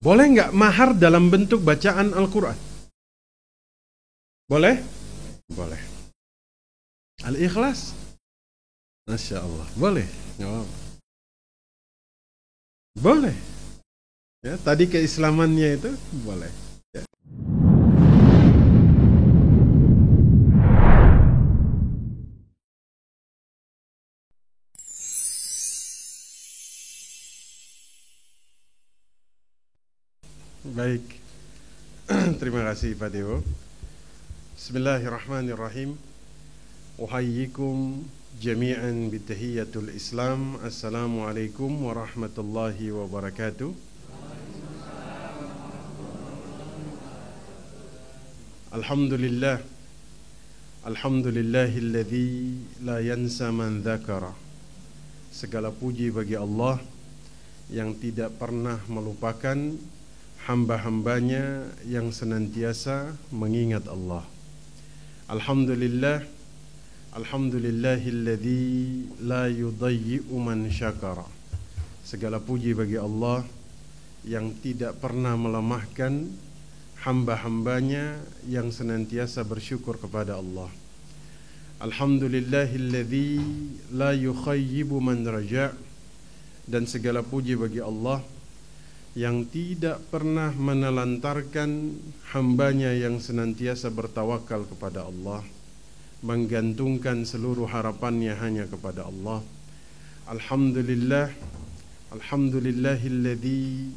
Boleh nggak mahar dalam bentuk bacaan Al-Quran? Boleh? Boleh. Al-Ikhlas? Masya Allah, boleh. Nggak apa-apa. Boleh. Ya, tadi keislamannya itu boleh. Ya. Baik. Terima kasih Pak Dewo. Bismillahirrahmanirrahim. Uhayyikum jami'an bitahiyatul Islam. Assalamualaikum warahmatullahi wabarakatuh. Alhamdulillah. Alhamdulillahilladzi la yansa man dzakara. Segala puji bagi Allah yang tidak pernah melupakan hamba-hambanya yang senantiasa mengingat Allah. Alhamdulillah. Alhamdulillahilladzi la yudayyi'u man syakara. Segala puji bagi Allah yang tidak pernah melemahkan hamba-hambanya yang senantiasa bersyukur kepada Allah. Alhamdulillahilladzi la yukhayyibu man raja'. Dan segala puji bagi Allah yang tidak pernah menelantarkan hambanya yang senantiasa bertawakal kepada Allah, menggantungkan seluruh harapannya hanya kepada Allah. Alhamdulillah. Alhamdulillahilladzi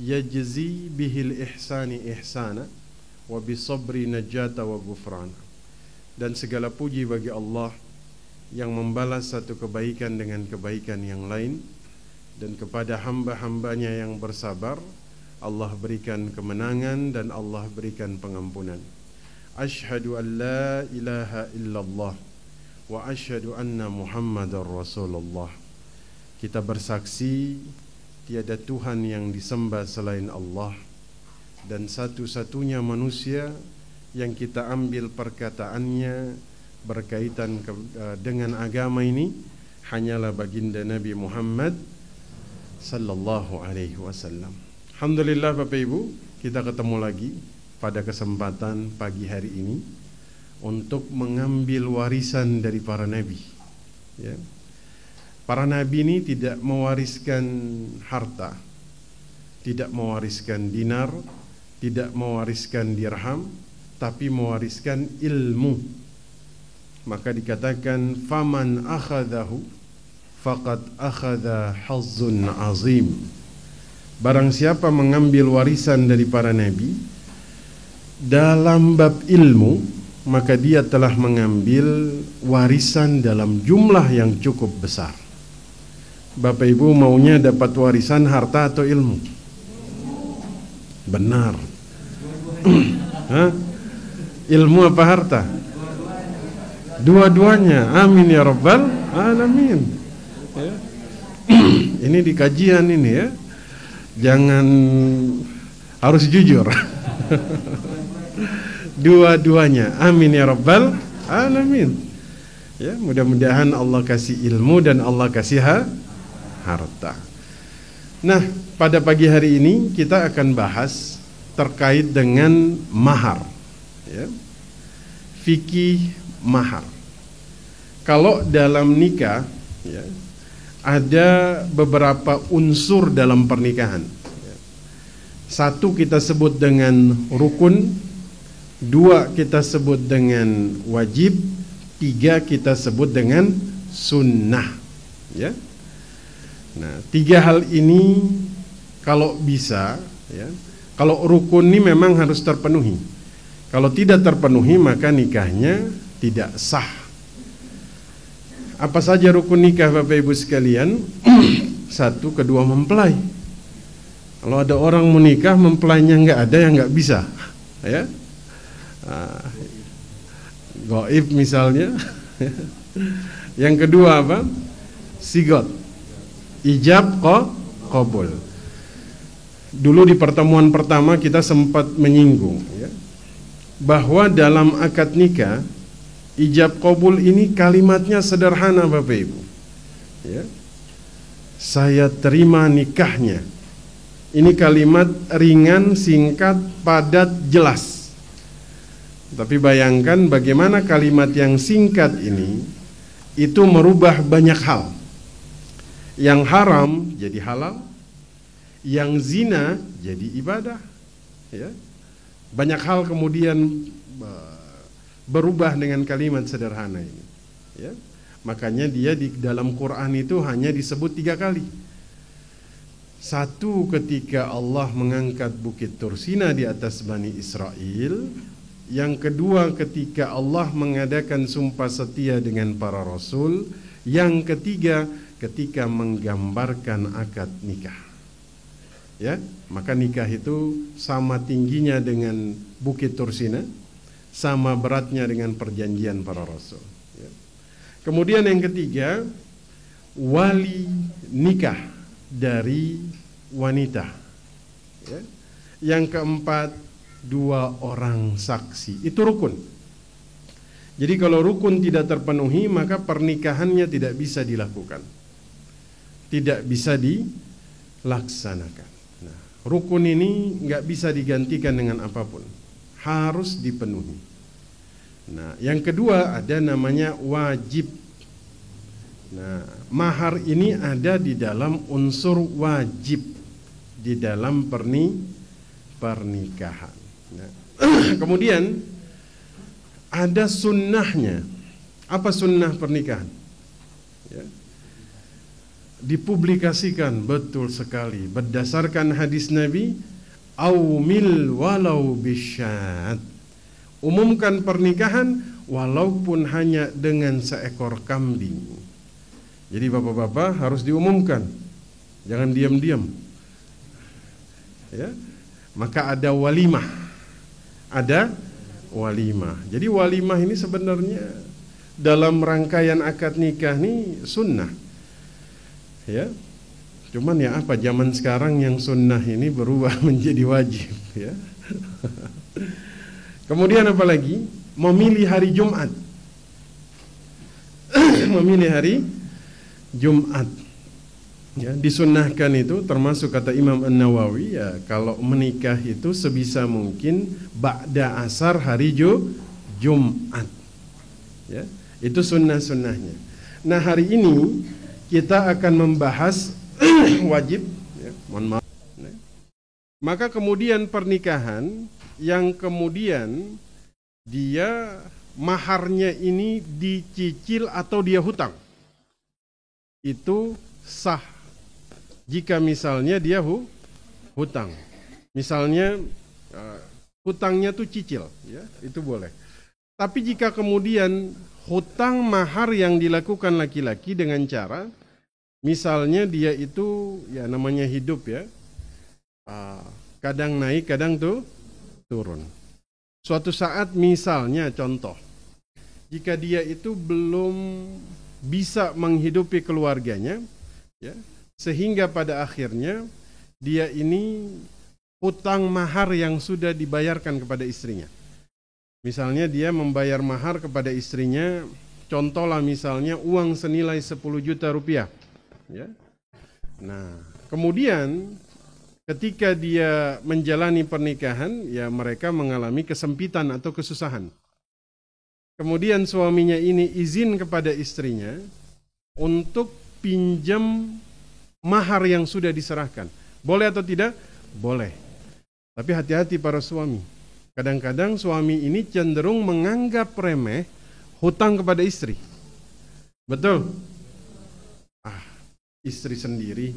yajzi bihil ihsani ihsana wa bisabri najata wa ghufrana. Dan segala puji bagi Allah yang membalas satu kebaikan dengan kebaikan yang lain, dan kepada hamba-hambanya yang bersabar Allah berikan kemenangan dan Allah berikan pengampunan. Asyhadu an la ilaha illallah wa asyhadu anna Muhammadar Rasulullah. Kita bersaksi tiada Tuhan yang disembah selain Allah, dan satu-satunya manusia yang kita ambil perkataannya berkaitan dengan agama ini hanyalah baginda Nabi Muhammad sallallahu alaihi wasallam. Alhamdulillah Bapak Ibu, kita ketemu lagi pada kesempatan pagi hari ini untuk mengambil warisan dari para nabi. Ya. Para nabi ini tidak mewariskan harta, tidak mewariskan dinar, tidak mewariskan dirham, tapi mewariskan ilmu. Maka dikatakan faman akhadahu faqad akhadha hazzun azim. Barang siapa mengambil warisan dari para nabi dalam bab ilmu, maka dia telah mengambil warisan dalam jumlah yang cukup besar. Bapak Ibu maunya dapat warisan harta atau ilmu? Benar. Hah? Ilmu apa harta? Dua-duanya. Amin ya rabbal alamin. Ya. Ini di kajian ini ya, jangan, harus jujur. Dua-duanya. Amin ya rabbal alamin. Ya, mudah-mudahan Allah kasih ilmu dan Allah kasih harta. Nah, pada pagi hari ini kita akan bahas terkait dengan mahar. Ya. Fikih mahar. Kalau dalam nikah, ya, ada beberapa unsur dalam pernikahan. Satu kita sebut dengan rukun, dua kita sebut dengan wajib, tiga kita sebut dengan sunnah. Ya. Nah, tiga hal ini kalau bisa, ya, kalau rukun ini memang harus terpenuhi. Kalau tidak terpenuhi maka nikahnya tidak sah. Apa saja rukun nikah Bapak Ibu sekalian? Satu, kedua mempelai. Kalau ada orang menikah mempelainya nggak ada, yang nggak bisa, ya. Gaib misalnya. Yang kedua apa? Sigot, ijab, qabul. Dulu di pertemuan pertama kita sempat menyinggung, ya, bahwa dalam akad nikah ijab qabul ini kalimatnya sederhana Bapak Ibu. Ya. Saya terima nikahnya. Ini kalimat ringan, singkat, padat, jelas. Tapi bayangkan bagaimana kalimat yang singkat ini itu merubah banyak hal. Yang haram jadi halal, yang zina jadi ibadah. Ya. Banyak hal kemudian berubah dengan kalimat sederhana ini. Ya. Makanya dia di dalam Quran itu hanya disebut 3 kali. Satu, ketika Allah mengangkat bukit Tursina di atas Bani Israel. Yang kedua, ketika Allah mengadakan sumpah setia dengan para rasul. Yang ketiga, ketika menggambarkan akad nikah. Ya, maka nikah itu sama tingginya dengan bukit Tursina, sama beratnya dengan perjanjian para rasul. Ya. Kemudian yang ketiga, wali nikah dari wanita. Ya. Yang keempat, 2 orang saksi. Itu rukun. Jadi kalau rukun tidak terpenuhi, maka pernikahannya tidak bisa dilakukan, tidak bisa dilaksanakan. Nah, rukun ini nggak bisa digantikan dengan apapun, harus dipenuhi. Nah, yang kedua ada namanya wajib. Nah, mahar ini ada di dalam unsur wajib di dalam pernikahan. Nah, kemudian ada sunnahnya. Apa sunnah pernikahan? Ya. Dipublikasikan betul sekali berdasarkan hadis Nabi, aumil walau bisyad. Umumkan pernikahan walaupun hanya dengan seekor kambing. Jadi bapak-bapak harus diumumkan, jangan diam-diam. Ya, maka ada walimah, ada walimah. Jadi walimah ini sebenarnya dalam rangkaian akad nikah ini sunnah. Ya, cuman ya apa, zaman sekarang yang sunnah ini berubah menjadi wajib. Ya. Kemudian apa lagi? Memilih hari Jumat. Memilih hari Jumat. Ya, disunnahkan itu termasuk kata Imam An-Nawawi, ya, kalau menikah itu sebisa mungkin ba'da asar hari Jumat. Ya, itu sunnah-sunnahnya. Nah, hari ini kita akan membahas wajib, ya, mohon maaf. Maka kemudian pernikahan yang kemudian dia maharnya ini dicicil atau dia hutang, itu sah jika misalnya dia hutang. Misalnya hutangnya tuh cicil, ya, itu boleh. Tapi jika kemudian hutang mahar yang dilakukan laki-laki dengan cara, misalnya dia itu ya namanya hidup, ya, kadang naik kadang tuh turun. Suatu saat misalnya contoh, jika dia itu belum bisa menghidupi keluarganya, ya, sehingga pada akhirnya dia ini hutang mahar yang sudah dibayarkan kepada istrinya. Misalnya dia membayar mahar kepada istrinya, contohlah misalnya uang senilai 10 juta rupiah. Ya. Nah, kemudian ketika dia menjalani pernikahan, ya mereka mengalami kesempitan atau kesusahan. Kemudian suaminya ini izin kepada istrinya untuk pinjam mahar yang sudah diserahkan. Boleh atau tidak? Boleh. Tapi hati-hati para suami. Kadang-kadang suami ini cenderung menganggap remeh hutang kepada istri. Betul? Istri sendiri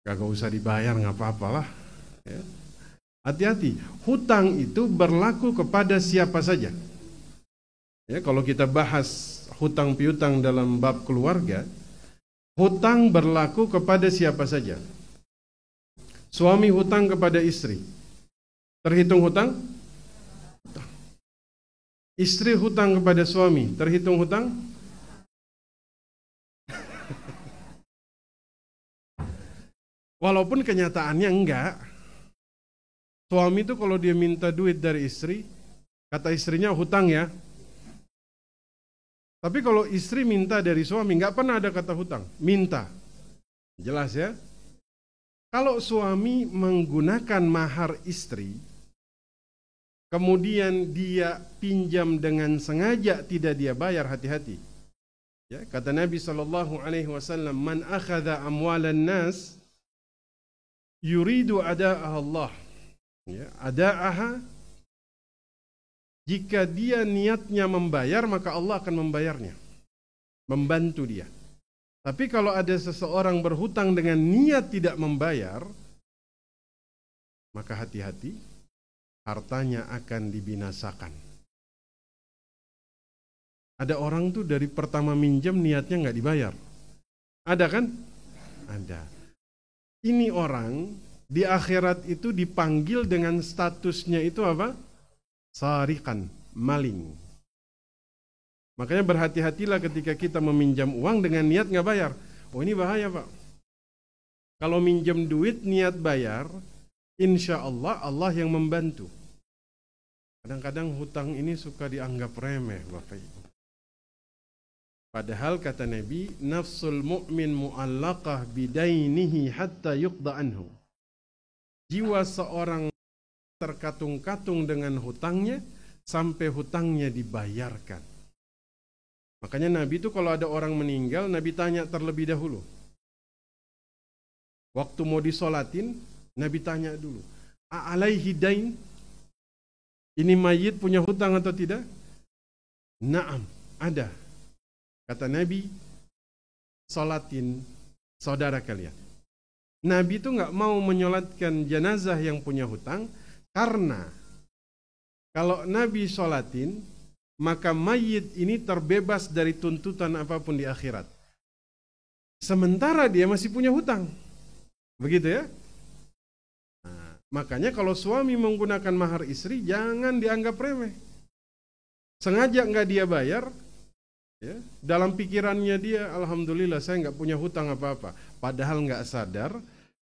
kagak usah dibayar, nggak apa-apalah. Ya. Hati-hati, hutang itu berlaku kepada siapa saja. Ya, kalau kita bahas hutang piutang dalam bab keluarga, hutang berlaku kepada siapa saja. Suami hutang kepada istri, terhitung hutang? Istri hutang kepada suami, terhitung hutang? Walaupun kenyataannya enggak. Suami itu kalau dia minta duit dari istri, kata istrinya hutang ya. Tapi kalau istri minta dari suami, enggak pernah ada kata hutang, minta. Jelas ya? Kalau suami menggunakan mahar istri, kemudian dia pinjam dengan sengaja tidak dia bayar, hati-hati. Ya, kata Nabi SAW, man akhadha amwalan nas yuridu ada'aha Allah. Ya, ada'aha, jika dia niatnya membayar, maka Allah akan membayarnya, membantu dia. Tapi kalau ada seseorang berhutang dengan niat tidak membayar, maka hati-hati, hartanya akan dibinasakan. Ada orang tuh dari pertama minjem niatnya nggak dibayar. Ada kan? Ada. Ini orang di akhirat itu dipanggil dengan statusnya itu apa? Sarikan, maling. Makanya berhati-hatilah ketika kita meminjam uang dengan niat nggak bayar. Oh, ini bahaya, Pak. Kalau minjem duit niat bayar, insya Allah Allah yang membantu. Kadang-kadang hutang ini suka dianggap remeh, Bapak Ibu. Padahal kata Nabi, nafsul mu'min mu'allaqah bidainihi hatta yuqda anhu. Jiwa seorang terkatung-katung dengan hutangnya sampai hutangnya dibayarkan. Makanya Nabi itu kalau ada orang meninggal, Nabi tanya terlebih dahulu. Waktu mau disolatin, Nabi tanya dulu, a'alaihi dain? Ini mayit punya hutang atau tidak? Naam, ada. Kata Nabi, solatin saudara kalian. Nabi itu nggak mau menyolatkan jenazah yang punya hutang, karena kalau Nabi solatin, maka mayit ini terbebas dari tuntutan apapun di akhirat. Sementara dia masih punya hutang. Begitu ya? Nah, makanya kalau suami menggunakan mahar istri, jangan dianggap remeh. Sengaja nggak dia bayar, ya, dalam pikirannya dia, alhamdulillah saya nggak punya hutang apa-apa. Padahal nggak sadar,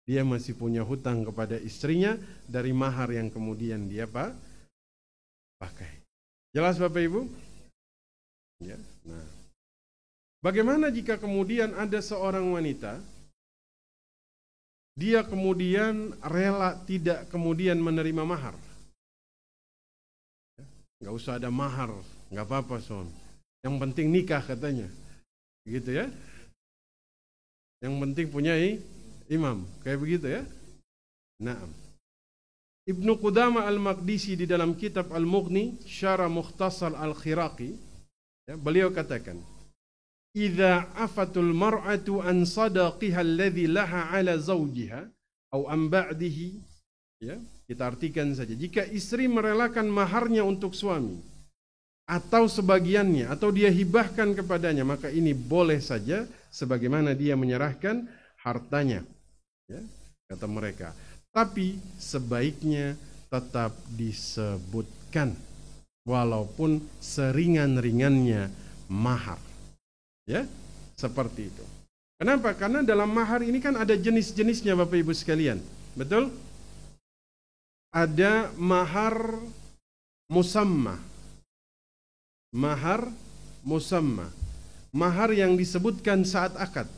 dia masih punya hutang kepada istrinya dari mahar yang kemudian dia pakai. Jelas Bapak Ibu? Ya. Nah, bagaimana jika kemudian ada seorang wanita, dia kemudian rela tidak kemudian menerima mahar? Nggak usah ada mahar, nggak apa-apa suami. Yang penting nikah katanya, gitu ya. Yang penting punya imam, kayak begitu ya. Naam. Ibnu Qudamah Al-Maqdisi di dalam kitab Al-Mughni Syarah Mukhtasar Al-Khiraqi, ya, beliau katakan, idza afatul mar'atu an sadaqiha alladhi laha ala zawjiha au an ba'dihi, ya, kita artikan saja, jika istri merelakan maharnya untuk suami atau sebagiannya atau dia hibahkan kepadanya, maka ini boleh saja sebagaimana dia menyerahkan hartanya, ya, kata mereka. Tapi sebaiknya tetap disebutkan walaupun seringan-ringannya mahar. Ya, seperti itu. Kenapa? Karena dalam mahar ini kan ada jenis-jenisnya Bapak Ibu sekalian. Betul? Ada mahar musamma. Mahar musamma. Mahar yang disebutkan saat akad.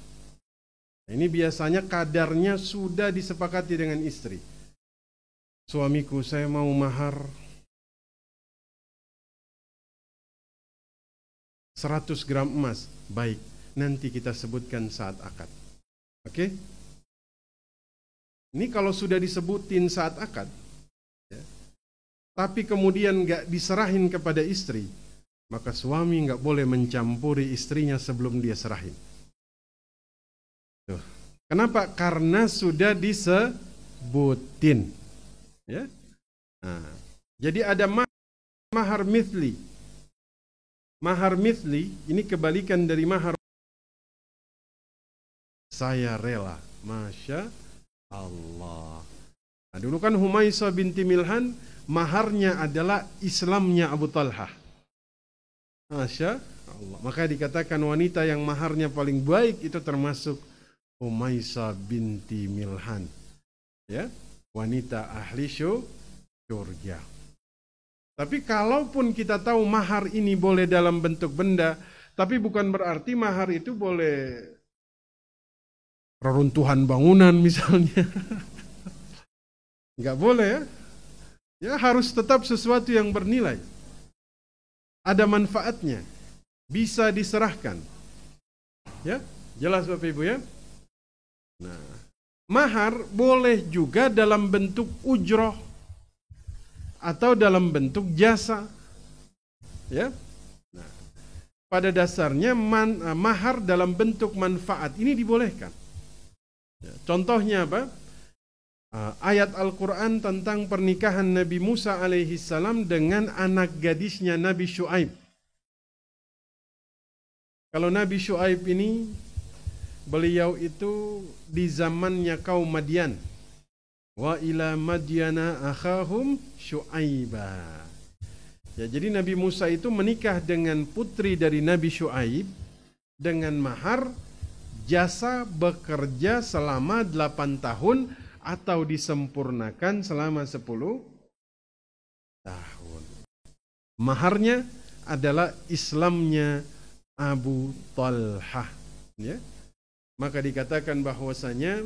Ini biasanya kadarnya sudah disepakati dengan istri. Suamiku, saya mau mahar 100 gram emas. Baik, nanti kita sebutkan saat akad. Oke? Ini kalau sudah disebutin saat akad, ya, tapi kemudian nggak diserahin kepada istri, maka suami nggak boleh mencampuri istrinya sebelum dia serahin. Tuh. Kenapa? Karena sudah disebutin. Ya? Nah, jadi ada mahar mithli. Mahar mithli ini kebalikan dari mahar. Saya rela. Masya Allah. Nah, dulu kan Humaisah binti Milhan, maharnya adalah Islamnya Abu Talhah. Masya Allah. Maka dikatakan wanita yang maharnya paling baik itu termasuk Humaisah binti Milhan, ya, wanita ahli surga. Tapi kalaupun kita tahu mahar ini boleh dalam bentuk benda, tapi bukan berarti mahar itu boleh reruntuhan bangunan misalnya. Nggak boleh ya. Ya harus tetap sesuatu yang bernilai. Ada manfaatnya. Bisa diserahkan. Ya, jelas Bapak Ibu ya? Nah, mahar boleh juga dalam bentuk ujroh atau dalam bentuk jasa. Ya. Nah, pada dasarnya mahar dalam bentuk manfaat ini dibolehkan. Ya, contohnya apa? Ayat Al-Quran tentang pernikahan Nabi Musa alaihissalam dengan anak gadisnya Nabi Syuaib. Kalau Nabi Syuaib ini, beliau itu di zamannya kaum Madian. Wa ila Madyana akhahum Syuaiba. Ya, jadi Nabi Musa itu menikah dengan putri dari Nabi Syuaib dengan mahar jasa bekerja selama 8 tahun atau disempurnakan selama 10 tahun. Maharnya adalah Islamnya Abu Talhah, ya. Maka dikatakan bahwasanya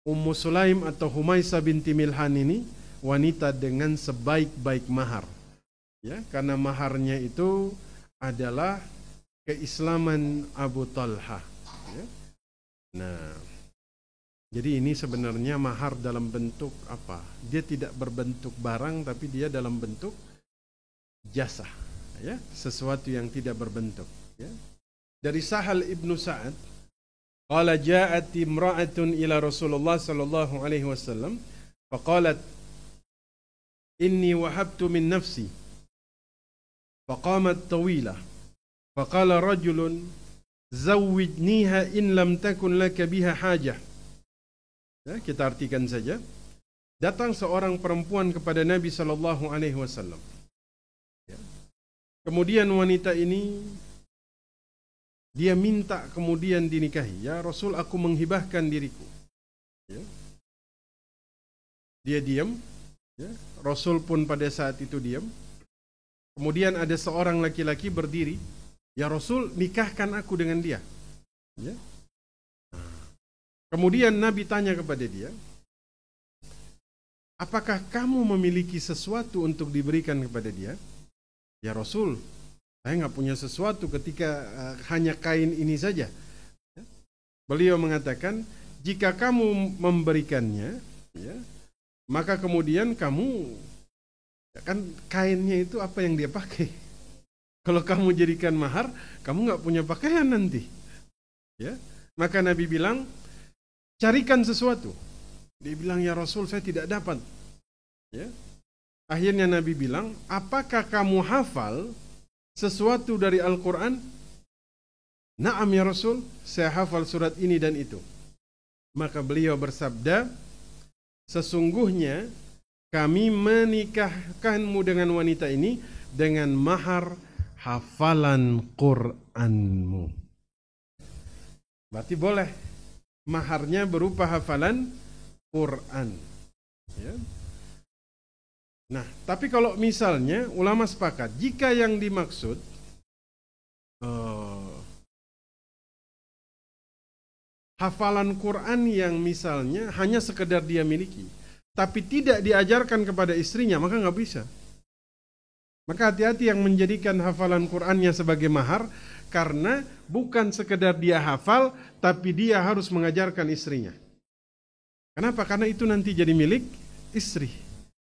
Ummu Sulaim atau Humaisah binti Milhan ini wanita dengan sebaik-baik mahar, ya, karena maharnya itu adalah keislaman Abu Talhah, ya. Nah, jadi ini sebenarnya mahar dalam bentuk apa? Dia tidak berbentuk barang, tapi dia dalam bentuk jasa, ya, sesuatu yang tidak berbentuk, ya. Dari Sahal ibnu Sa'ad, qala ja'at imra'atun ila Rasulullah sallallahu alaihi wasallam, faqalat inni wahabtu min nafsi, faqamat tawilah, faqala rajulun zawwijniha in lam takun laka biha hajah. Ya, kita artikan saja. Datang seorang perempuan kepada Nabi sallallahu alaihi wasallam. Ya. Kemudian wanita ini dia minta kemudian dinikahi. Ya Rasul, aku menghibahkan diriku. Ya. Dia diam. Ya. Rasul pun pada saat itu diam. Kemudian ada seorang laki-laki berdiri. Ya Rasul, nikahkan aku dengan dia. Ya. Kemudian Nabi tanya kepada dia, apakah kamu memiliki sesuatu untuk diberikan kepada dia? Ya Rasul, saya nggak punya sesuatu ketika hanya kain ini saja. Beliau mengatakan, jika kamu memberikannya, ya, maka kemudian kamu, kan kainnya itu apa yang dia pakai. Kalau kamu jadikan mahar, kamu nggak punya pakaian nanti. Ya, maka Nabi bilang, carikan sesuatu. Dia bilang, ya Rasul, saya tidak dapat. Ya. Akhirnya Nabi bilang, apakah kamu hafal sesuatu dari Al-Quran? Naam ya Rasul, saya hafal surat ini dan itu. Maka beliau bersabda, sesungguhnya kami menikahkanmu dengan wanita ini dengan mahar hafalan Qur'anmu. Berarti boleh. Maharnya berupa hafalan Quran. Ya. Nah, tapi kalau misalnya ulama sepakat, jika yang dimaksud hafalan Quran yang misalnya hanya sekedar dia miliki, tapi tidak diajarkan kepada istrinya, maka nggak bisa. Maka hati-hati yang menjadikan hafalan Qurannya sebagai mahar, karena bukan sekedar dia hafal, tapi dia harus mengajarkan istrinya. Kenapa? Karena itu nanti jadi milik istri.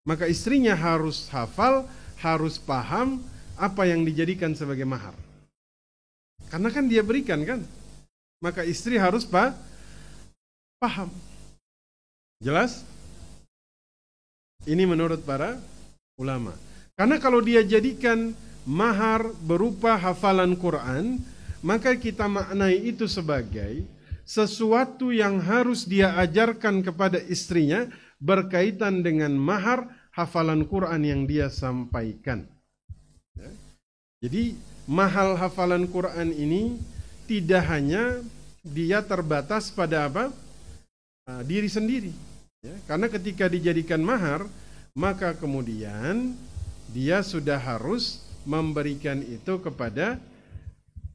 Maka istrinya harus hafal, harus paham apa yang dijadikan sebagai mahar. Karena kan dia berikan kan. Maka istri harus paham. Jelas? Ini menurut para ulama. Karena kalau dia jadikan mahar berupa hafalan Quran, maka kita maknai itu sebagai sesuatu yang harus dia ajarkan kepada istrinya berkaitan dengan mahar hafalan Quran yang dia sampaikan. Ya. Jadi mahal hafalan Quran ini tidak hanya dia terbatas pada apa? Diri sendiri. Ya. Karena ketika dijadikan mahar, maka kemudian dia sudah harus memberikan itu kepada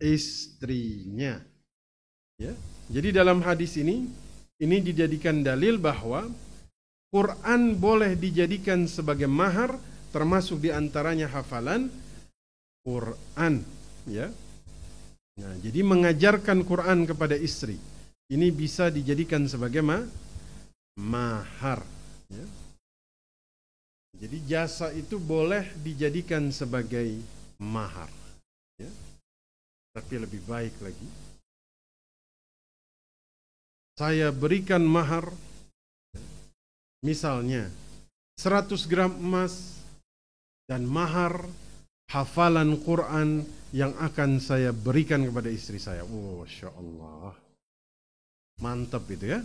istrinya. Ya. Jadi dalam hadis ini dijadikan dalil bahwa Quran boleh dijadikan sebagai mahar, termasuk diantaranya hafalan Quran. Ya. Nah, jadi mengajarkan Quran kepada istri ini bisa dijadikan sebagai mahar. Ya. Jadi jasa itu boleh dijadikan sebagai mahar. Ya. Tapi lebih baik lagi, saya berikan mahar, misalnya 100 gram emas dan mahar hafalan Quran yang akan saya berikan kepada istri saya. Masya Allah, mantap itu ya.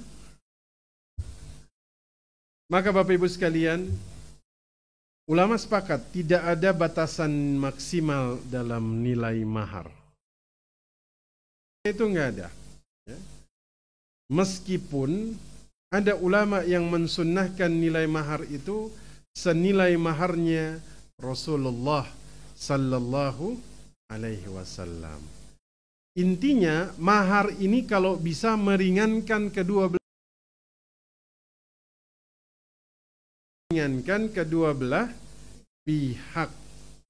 Maka Bapak Ibu sekalian, ulama sepakat tidak ada batasan maksimal dalam nilai mahar. Itu enggak ada. Ya. Meskipun ada ulama yang mensunnahkan nilai mahar itu senilai maharnya Rasulullah Sallallahu Alaihi Wasallam. Intinya mahar ini kalau bisa meringankan kedua belah pihak.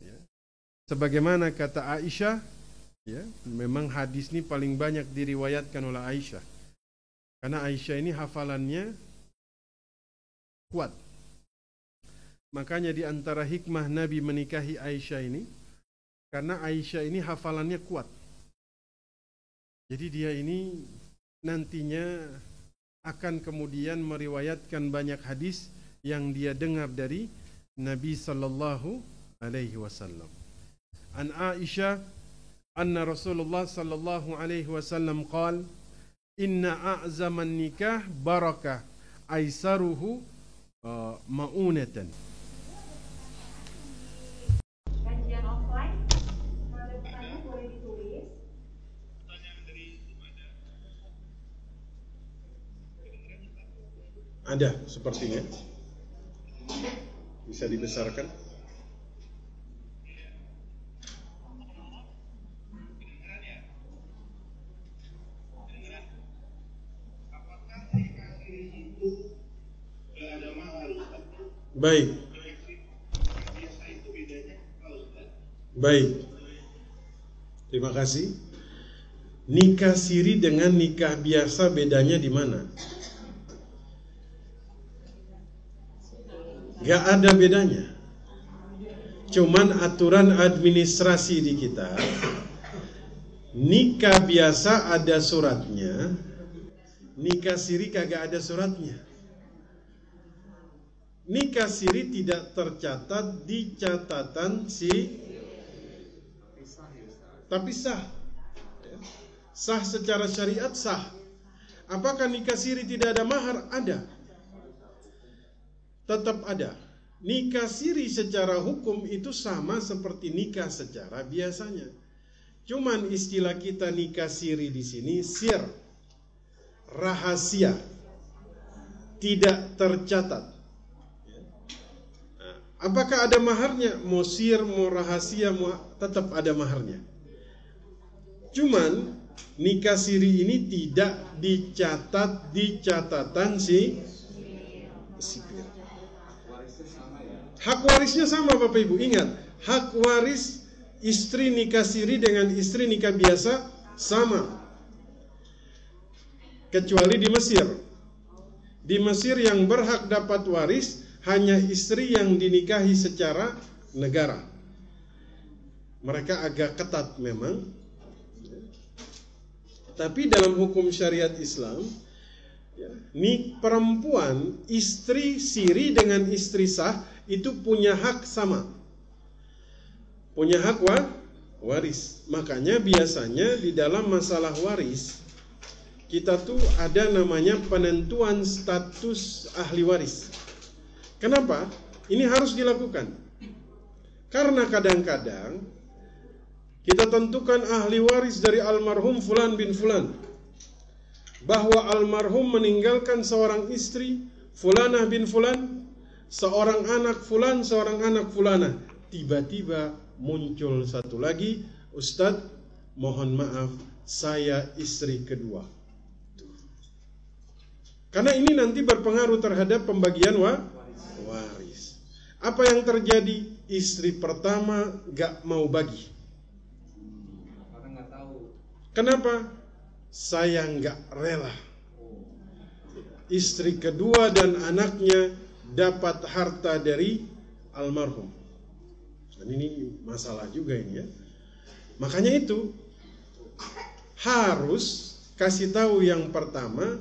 Ya. Sebagaimana kata Aisyah, ya, memang hadis ini paling banyak diriwayatkan oleh Aisyah. Karena Aisyah ini hafalannya kuat. Makanya di antara hikmah Nabi menikahi Aisyah ini, karena Aisyah ini hafalannya kuat. Jadi dia ini nantinya akan kemudian meriwayatkan banyak hadis yang dia dengar dari Nabi sallallahu alaihi wasallam. An Aisyah anna Rasulullah sallallahu alaihi wasallam qala inna a'zaman nikah barakah aisaruhu ma'unatan. Kajian offline, kalau ada pertanyaan boleh ditulis. Ada sepertinya. Bisa dibesarkan. Baik. Baik. Terima kasih. Nikah siri dengan nikah biasa bedanya di mana? Gak ada bedanya. Cuman aturan administrasi di kita, nikah biasa ada suratnya, nikah siri kagak ada suratnya. Nikah siri tidak tercatat di catatan tapi sah. Sah secara syariat sah. Apakah nikah siri tidak ada mahar? Ada. Tetap ada. Nikah siri secara hukum itu sama seperti nikah secara biasanya. Cuman istilah kita nikah siri di sini sir, rahasia, tidak tercatat. Apakah ada maharnya? Mau sir, mau rahasia, mau tetap ada maharnya. Cuman nikah siri ini tidak dicatat di catatan sipil. Hak warisnya sama Bapak Ibu. Ingat, hak waris istri nikah siri dengan istri nikah biasa sama. Kecuali di Mesir. Di Mesir yang berhak dapat waris hanya istri yang dinikahi secara negara. Mereka agak ketat memang. Tapi dalam hukum syariat Islam, nih perempuan istri siri dengan istri sah itu punya hak sama. Punya hak waris. Makanya biasanya di dalam masalah waris kita tuh ada namanya penentuan status ahli waris. Kenapa? Ini harus dilakukan. Karena kadang-kadang kita tentukan ahli waris dari almarhum Fulan bin Fulan. Bahwa almarhum meninggalkan seorang istri, Fulanah bin Fulan, seorang anak Fulan, seorang anak Fulanah. Tiba-tiba muncul satu lagi, Ustadz, mohon maaf, saya istri kedua. Karena ini nanti berpengaruh terhadap pembagian waris. Apa yang terjadi? Istri pertama gak mau bagi. Karena nggak tahu. Kenapa? Saya gak rela. Istri kedua dan anaknya dapat harta dari almarhum. Dan ini masalah juga ini ya. Makanya itu harus kasih tahu yang pertama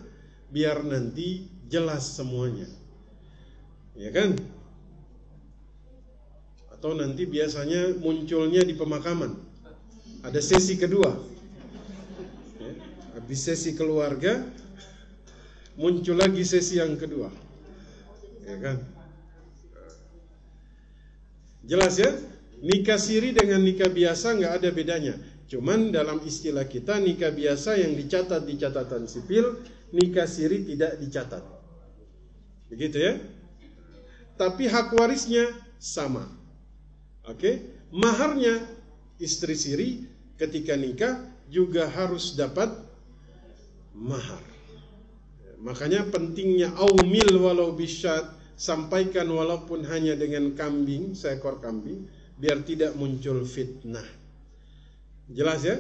biar nanti jelas semuanya. Ya kan? Atau nanti biasanya munculnya di pemakaman. Ada sesi kedua. Ya, habis sesi keluarga muncul lagi sesi yang kedua. Ya kan? Jelas ya? Nikah siri dengan nikah biasa nggak ada bedanya. Cuman dalam istilah kita nikah biasa yang dicatat di catatan sipil, nikah siri tidak dicatat. Begitu ya? Tapi hak warisnya sama. Oke? Maharnya istri siri ketika nikah juga harus dapat mahar. Makanya pentingnya aumil walau bisyat, sampaikan walaupun hanya dengan kambing, seekor kambing, biar tidak muncul fitnah. Jelas ya?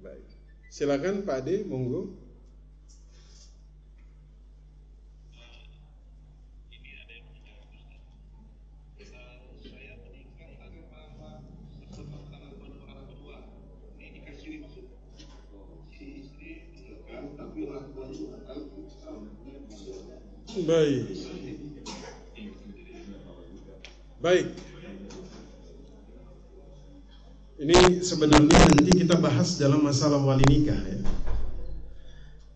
Baik. Silakan Pak Ade, monggo. Ini ada yang saya menikah tanpa sepengetahuan orang tua. Ini dikasih maksud si istri menikah tapi orang tua juga tahu. Baik. Baik. Ini sebenarnya nanti kita bahas dalam masalah wali nikah ya.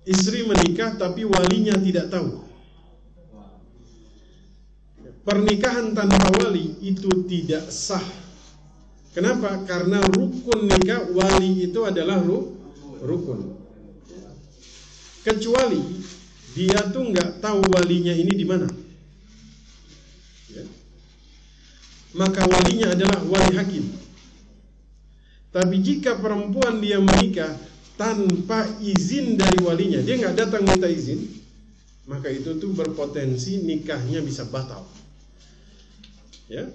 Istri menikah tapi walinya tidak tahu. Pernikahan tanpa wali itu tidak sah. Kenapa? Karena rukun nikah wali itu adalah rukun. Kecuali dia tuh nggak tahu walinya ini di mana. Ya. Maka walinya adalah wali hakim. Tapi jika perempuan dia menikah tanpa izin dari walinya, dia nggak datang minta izin, maka itu tuh berpotensi nikahnya bisa batal. Ya,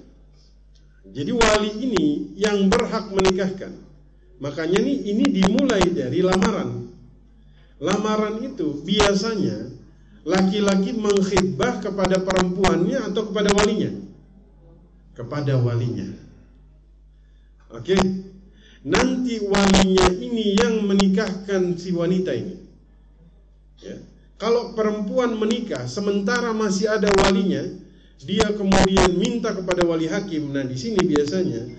jadi wali ini yang berhak menikahkan. Makanya ini dimulai dari lamaran. Lamaran itu biasanya laki-laki mengkhidbah kepada perempuannya atau kepada walinya? Kepada walinya. Oke. Nanti walinya ini yang menikahkan si wanita ini. Ya. Kalau perempuan menikah sementara masih ada walinya, dia kemudian minta kepada wali hakim. Nah di sini biasanya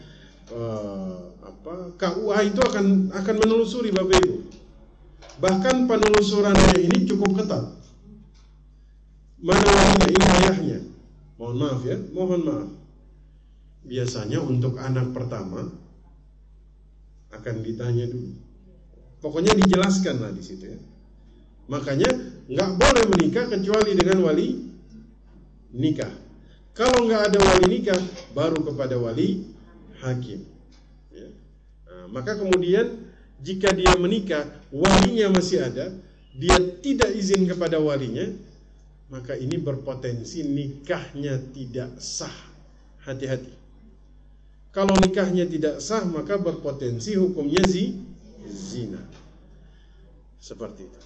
KUA itu akan menelusuri Bapak Ibu. Bahkan penelusurannya ini cukup ketat. Mana walinya? Ini ayahnya. Mohon maaf ya, mohon maaf. Biasanya untuk anak pertama akan ditanya dulu. Pokoknya dijelaskan lah di situ ya. Makanya nggak boleh menikah kecuali dengan wali nikah. Kalau nggak ada wali nikah, baru kepada wali hakim. Ya. Nah, maka kemudian jika dia menikah, walinya masih ada, dia tidak izin kepada walinya, maka ini berpotensi nikahnya tidak sah. Hati-hati. Kalau nikahnya tidak sah, maka berpotensi hukumnya zina. Seperti itu.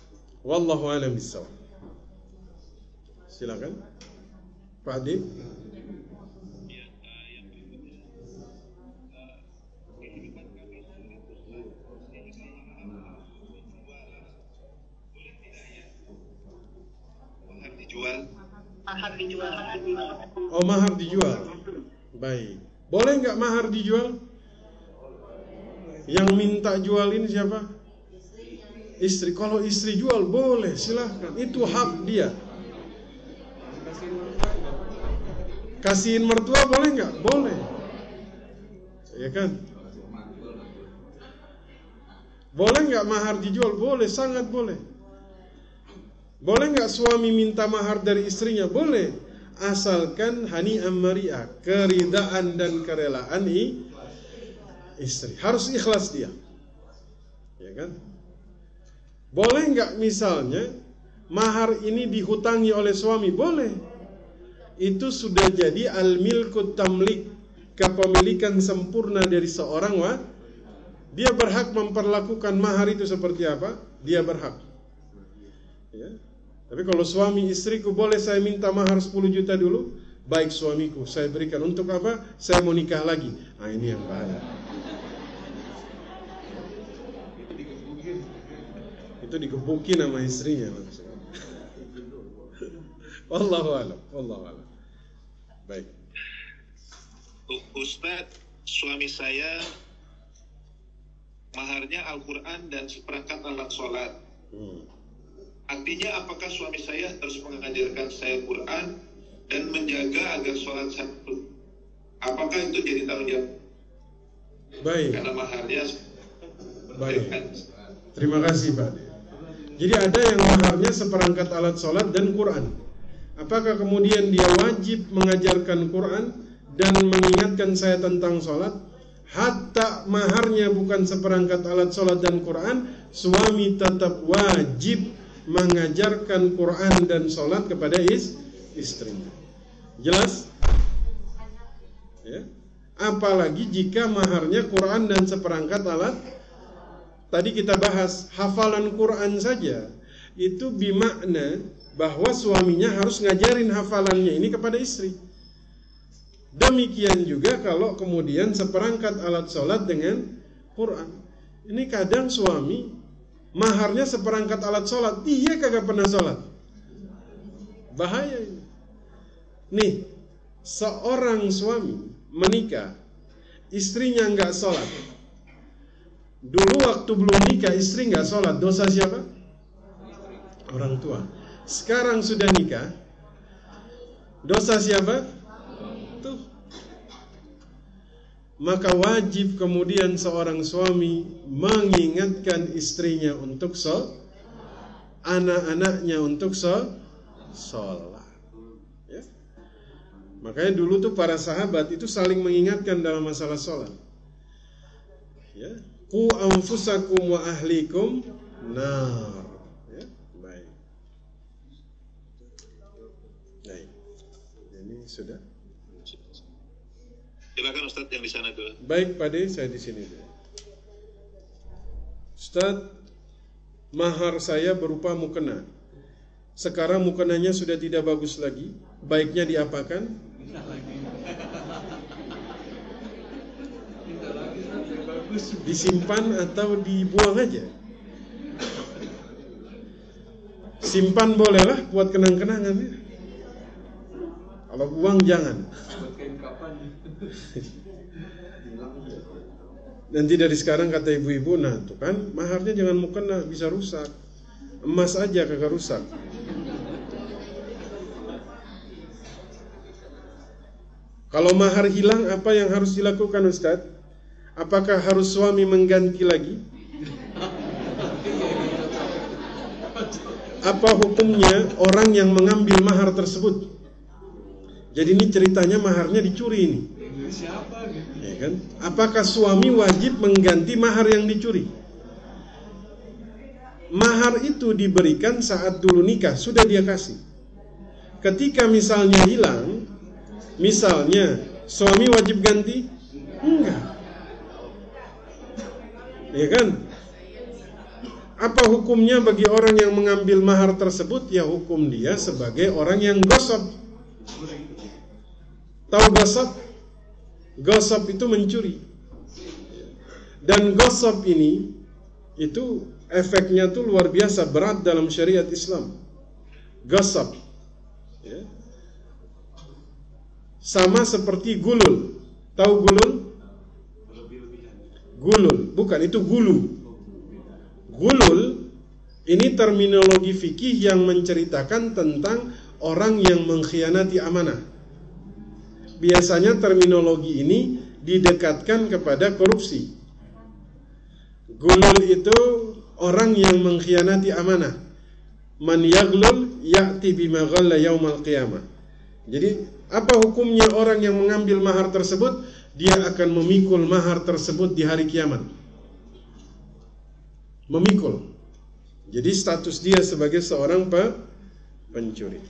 Wallahu a'lam bishawab. Silakan, Pak Ade. Oh, mahar dijual. Baik. Boleh nggak mahar dijual? Yang minta jual ini siapa? Istri. Kalau istri jual boleh, silahkan. Itu hak dia. Kasihin mertua boleh nggak? Boleh. Ya kan? Boleh nggak mahar dijual? Boleh, sangat boleh. Boleh nggak suami minta mahar dari istrinya? Boleh. Asalkan hani'an mari'ah, keridaan dan kerelaan istri. Harus ikhlas dia. Ya kan? Boleh nggak misalnya mahar ini dihutangi oleh suami? Boleh. Itu sudah jadi al-milkut tamlik, kepemilikan sempurna dari seorang dia berhak memperlakukan mahar itu seperti apa? Dia berhak. Ya. Tapi kalau suami istriku, boleh saya minta mahar 10 juta dulu? Baik suamiku, saya berikan. Untuk apa? Saya mau nikah lagi. Nah, ini yang bahaya. Itu digebukin sama istrinya langsung. Wallahu a'lam. Wallahu a'lam. Baik. Ustaz, suami saya maharnya Al-Quran dan seperangkat alat sholat. Artinya apakah suami saya harus mengajarkan saya Quran dan menjaga agar sholat satu? Apakah itu jadi tanggung jawab? Baik. Karena maharnya. Baik. Terima kasih Pak. Jadi ada yang maharnya seperangkat alat sholat dan Quran. Apakah kemudian dia wajib mengajarkan Quran dan mengingatkan saya tentang sholat? Hatta maharnya bukan seperangkat alat sholat dan Quran, suami tetap wajib mengajarkan Quran dan sholat kepada istrinya. Jelas? Ya. Apalagi jika maharnya Quran dan seperangkat alat. Tadi kita bahas hafalan Quran saja itu bimakna bahwa suaminya harus ngajarin hafalannya ini kepada istri. Demikian juga kalau kemudian seperangkat alat sholat dengan Quran. Ini kadang suami maharnya seperangkat alat sholat, dia kagak pernah sholat. Bahaya ini. Nih, seorang suami menikah, istrinya nggak sholat. Dulu waktu belum nikah istri nggak sholat, dosa siapa? Orang tua. Sekarang sudah nikah, dosa siapa? Tuh. Maka wajib kemudian seorang suami mengingatkan istrinya untuk anak-anaknya untuk sholat. Ya. Makanya dulu tuh para sahabat itu saling mengingatkan dalam masalah sholat. Ya. Qu anfusakum wa ahlikum nar. Ya, baik. Baik. Ini sudah. Silakan Ustaz yang di sana dulu. Baik, Pak De, saya di sini dulu. Ustaz, mahar saya berupa mukena. Sekarang mukenanya sudah tidak bagus lagi. Baiknya diapakan? Disimpan atau dibuang aja? Simpan bolehlah buat kenang-kenangan ya. Kalau buang jangan. Nanti dari sekarang kata ibu-ibu, nah tuh kan maharnya jangan mukena, bisa rusak. Emas aja kagak rusak. Kalau mahar hilang, apa yang harus dilakukan Ustaz? Apakah harus suami mengganti lagi? Apa hukumnya orang yang mengambil mahar tersebut? Jadi ini ceritanya maharnya dicuri ini. Ya kan? Apakah suami wajib mengganti mahar yang dicuri? Mahar itu diberikan saat dulu nikah, sudah dia kasih. Ketika misalnya hilang, misalnya suami wajib ganti? Enggak. Ya kan? Apa hukumnya bagi orang yang mengambil mahar tersebut? Ya hukum dia sebagai orang yang gosop. Tahu gosop? Gosop itu mencuri. Dan gosop ini itu efeknya tuh luar biasa berat dalam syariat Islam. Gosop ya. Sama seperti gulul. Tahu gulul? Gulul, bukan, itu gulu. Gulul ini terminologi fikih yang menceritakan tentang orang yang mengkhianati amanah. Biasanya terminologi ini didekatkan kepada korupsi. Gulul itu orang yang mengkhianati amanah. Man yaglul ya'ti bima ghalla yaumal qiyamah. Jadi apa hukumnya orang yang mengambil mahar tersebut? Dia akan memikul mahar tersebut di hari kiamat. memikul. Jadi status dia sebagai seorang pencuri.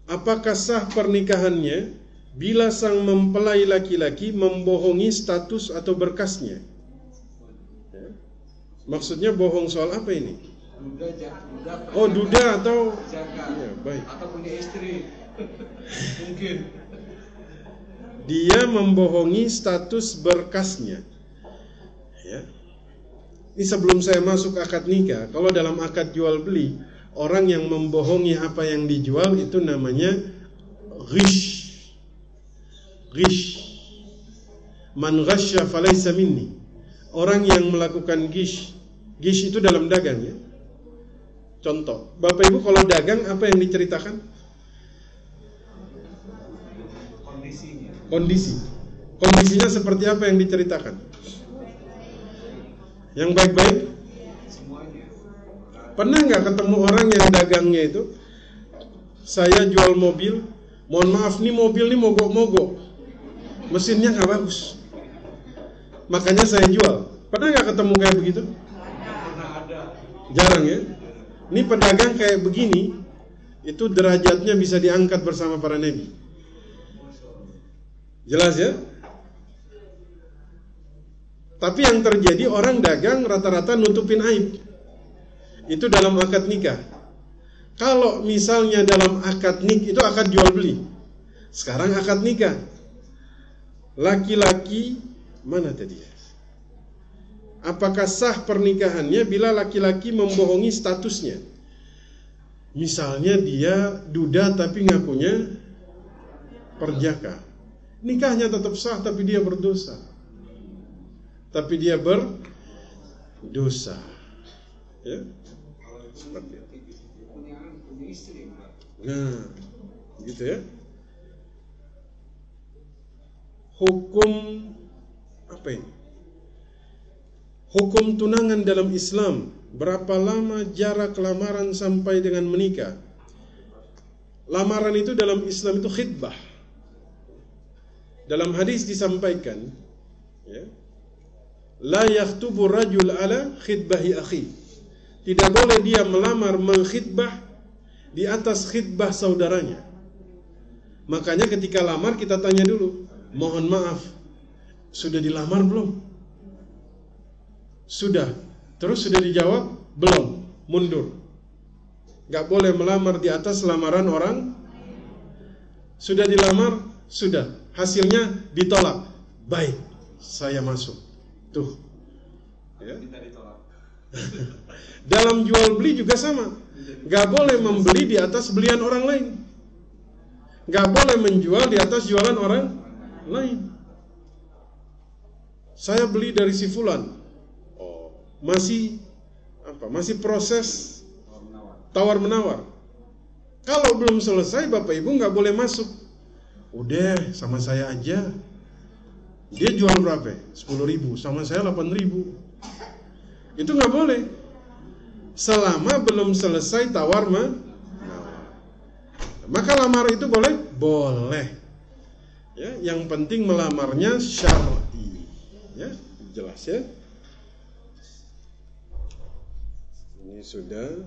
Apakah sah pernikahannya bila sang mempelai laki-laki membohongi status atau berkasnya? Ya. Maksudnya bohong soal apa ini? Duda atau jaga. Ya, baik. Atau punya istri. Mungkin. Dia membohongi status berkasnya. Ya. Ini sebelum saya masuk akad nikah, kalau dalam akad jual beli, orang yang membohongi apa yang dijual itu namanya ghish. Ghish. Man ghasya falaysa minni. Orang yang melakukan ghish. Ghish itu dalam dagang ya. Contoh, Bapak Ibu kalau dagang apa yang diceritakan? Kondisinya seperti apa yang diceritakan? Yang baik-baik? Semuanya. Pernah nggak ketemu orang yang dagangnya itu, saya jual mobil, mohon maaf nih mobil nih mogok-mogok, mesinnya nggak bagus, makanya saya jual. Pernah nggak ketemu kayak begitu? Pernah ada. Jarang ya. Ini pedagang kayak begini, itu derajatnya bisa diangkat bersama para nabi. Jelas ya? Tapi yang terjadi orang dagang rata-rata nutupin aib. Itu dalam akad nikah. Kalau misalnya dalam akad nikah, itu akad jual beli. Sekarang akad nikah. Laki-laki, mana tadi? Apakah sah pernikahannya bila laki-laki membohongi statusnya? Misalnya dia duda tapi ngakunya perjaka. Nikahnya tetap sah tapi dia berdosa. Ya. Seperti itu. Punya istri. Nah, gitu ya. Hukum apa ini? Hukum tunangan dalam Islam. Berapa lama jarak lamaran sampai dengan menikah? Lamaran itu dalam Islam itu khitbah. Dalam hadis disampaikan, ya, la yakhtubu rajul ala khitbahi akhi. Tidak boleh dia melamar mengkhitbah di atas khitbah saudaranya. Makanya ketika lamar kita tanya dulu, mohon maaf, sudah dilamar belum? Sudah. Terus sudah dijawab? Belum. Mundur. Gak boleh melamar di atas lamaran orang. Sudah dilamar? Sudah. Hasilnya ditolak. Baik, saya masuk. Tuh. Ya. Kita ditolak. Dalam jual beli juga sama. Gak boleh membeli di atas belian orang lain. Gak boleh menjual di atas jualan orang lain. Saya beli dari si fulan. Masih proses tawar menawar. Kalau belum selesai, Bapak Ibu nggak boleh masuk. Udah sama saya aja. Dia jual berapa? 10.000, sama saya 8.000. Itu nggak boleh. Selama belum selesai tawar menawar. Maka lamar itu boleh? Boleh. Ya, yang penting melamarnya syar'i. Ya, jelas ya. Ini sudah.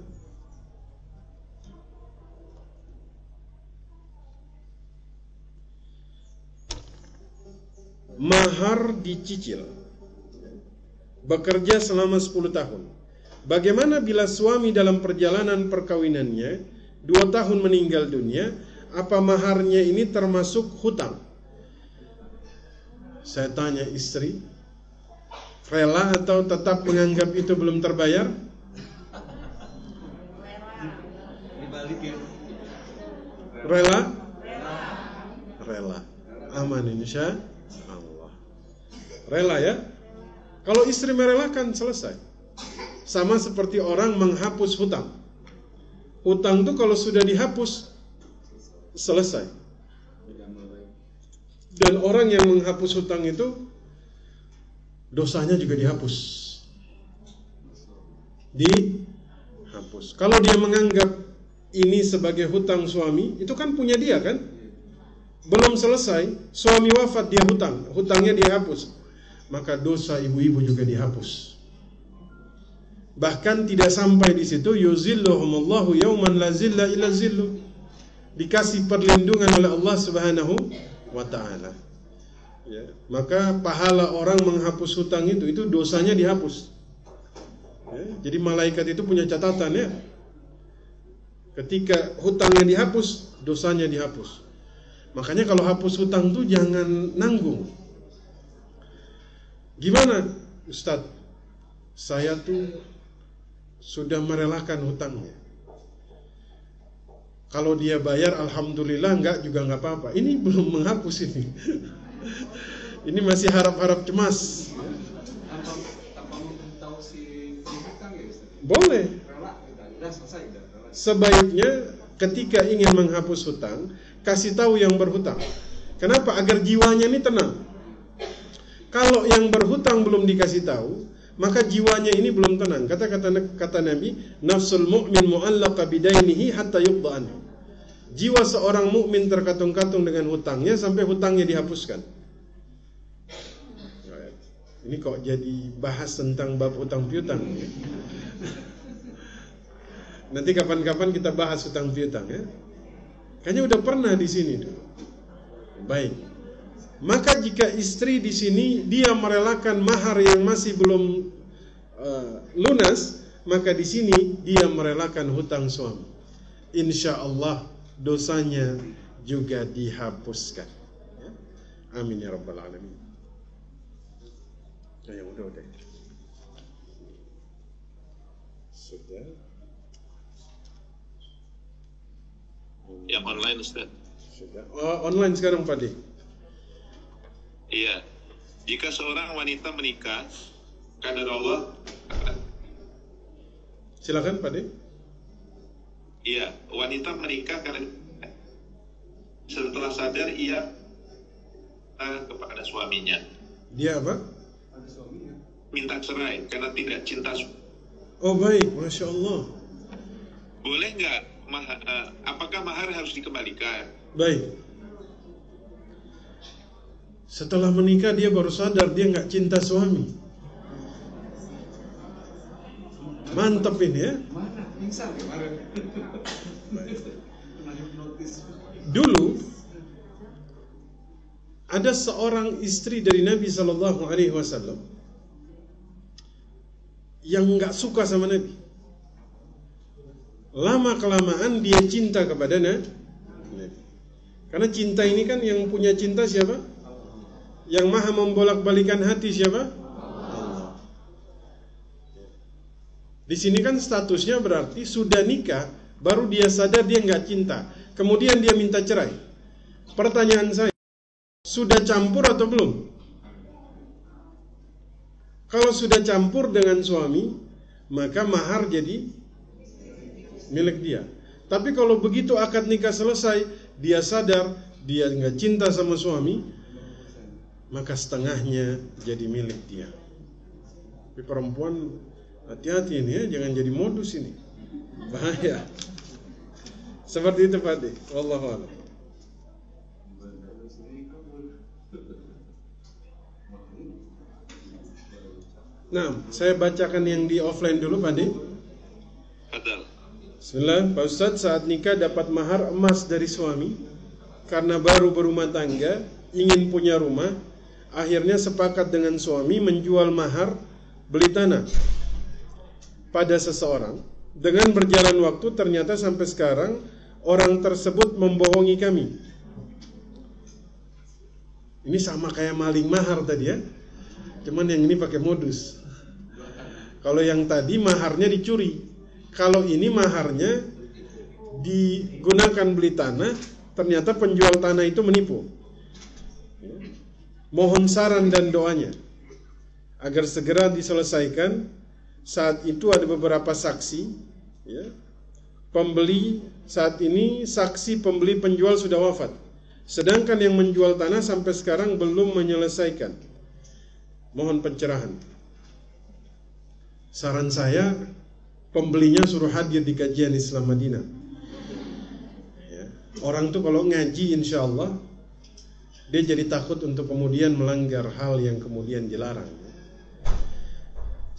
Mahar dicicil. Bekerja selama 10 tahun. Bagaimana bila suami dalam perjalanan perkawinannya 2 tahun meninggal dunia? Apa maharnya ini termasuk hutang? Saya tanya istri, rela atau tetap menganggap itu belum terbayar? Dibalikin. Rela? Rela. Aman insya Allah. Rela ya. Kalau istri merelakan selesai. Sama seperti orang menghapus hutang. Hutang itu kalau sudah dihapus selesai. Dan orang yang menghapus hutang itu dosanya juga dihapus. Dihapus. Kalau dia menganggap ini sebagai hutang suami, itu kan punya dia kan? belum selesai, suami wafat dia hutangnya dihapus, maka dosa ibu-ibu juga dihapus. Bahkan tidak sampai di situ, yuzilluhumullahu yauman la zilla illa zillu, dikasih perlindungan oleh Allah Subhanahu wa taala. Ya, maka pahala orang menghapus hutang itu dosanya dihapus. Ya, jadi malaikat itu punya catatan ya. Ketika hutangnya dihapus, dosanya dihapus. Makanya kalau hapus hutang tuh jangan nanggung. Gimana, Ustadz? Saya tuh sudah merelakan hutangnya. Kalau dia bayar, alhamdulillah, enggak juga enggak apa-apa. Ini belum menghapus ini. Ini masih harap-harap cemas. Tanpa memberitahu si hutang ya Ustaz? Boleh. Rela, udah selesai, udah rela. Sebaiknya ketika ingin menghapus hutang, kasih tahu yang berhutang. Kenapa? Agar jiwanya ini tenang. Kalau yang berhutang belum dikasih tahu, maka jiwanya ini belum tenang. Kata Nabi, nafsul mu'min mu'allaqa bidainihi hatta yuqda anhu. Jiwa seorang mukmin terkatung-katung dengan hutangnya sampai hutangnya dihapuskan. Ini kok jadi bahas tentang bab hutang piutang ya? Nanti kapan-kapan kita bahas hutang piutang ya. Kayaknya udah pernah di sini dulu. Baik. Maka jika istri di sini dia merelakan mahar yang masih belum lunas, maka di sini dia merelakan hutang suami. Insya Allah dosanya juga dihapuskan. Ya? Amin ya rabbal alamin. Ya udah. Sudah. Yang online Ustaz. Sudah. Oh, online sekarang Pak De. Iya. Jika seorang wanita menikah karena Allah, silakan Pak De. iya, wanita menikah karena setelah sadar ia kepada suaminya. Dia apa? Ada suaminya. Minta cerai karena tidak cinta. Oh baik, Masya Allah. Boleh nggak? Apakah mahar harus dikembalikan? Baik. Setelah menikah dia baru sadar dia nggak cinta suami. Mantap ini ya. Mana? Pingsan kemarin. Kena hipnotis. Dulu ada seorang istri dari Nabi Sallallahu Alaihi Wasallam yang nggak suka sama Nabi. Lama kelamaan dia cinta kepada Nabi. Karena cinta ini kan yang punya cinta siapa? Yang maha membolak-balikan hati siapa? Allah. Di sini kan statusnya berarti sudah nikah, baru dia sadar dia nggak cinta. Kemudian dia minta cerai. Pertanyaan saya, sudah campur atau belum? Kalau sudah campur dengan suami, maka mahar jadi milik dia. Tapi kalau begitu akad nikah selesai, dia sadar dia nggak cinta sama suami, maka setengahnya jadi milik dia. Tapi perempuan hati-hati ini ya, jangan jadi modus ini, bahaya. Seperti itu Pak De. Wallahu a'lam. Nah, saya bacakan yang di offline dulu Pak De. Padahal. Bismillah, Pak Ustadz, saat nikah dapat mahar emas dari suami karena baru berumah tangga, ingin punya rumah, akhirnya sepakat dengan suami menjual mahar beli tanah pada seseorang. Dengan berjalan waktu ternyata sampai sekarang orang tersebut membohongi kami. Ini sama kayak maling mahar tadi ya, cuman yang ini pakai modus. Kalau yang tadi maharnya dicuri, kalau ini maharnya digunakan beli tanah, ternyata penjual tanah itu menipu. Mohon saran dan doanya agar segera diselesaikan. Saat itu ada beberapa saksi ya. Pembeli saat ini saksi pembeli penjual sudah wafat, sedangkan yang menjual tanah sampai sekarang belum menyelesaikan. Mohon pencerahan. Saran saya, pembelinya suruh hadir di kajian Islam Madinah ya. Orang tuh kalau ngaji insya Allah dia jadi takut untuk kemudian melanggar hal yang kemudian dilarang.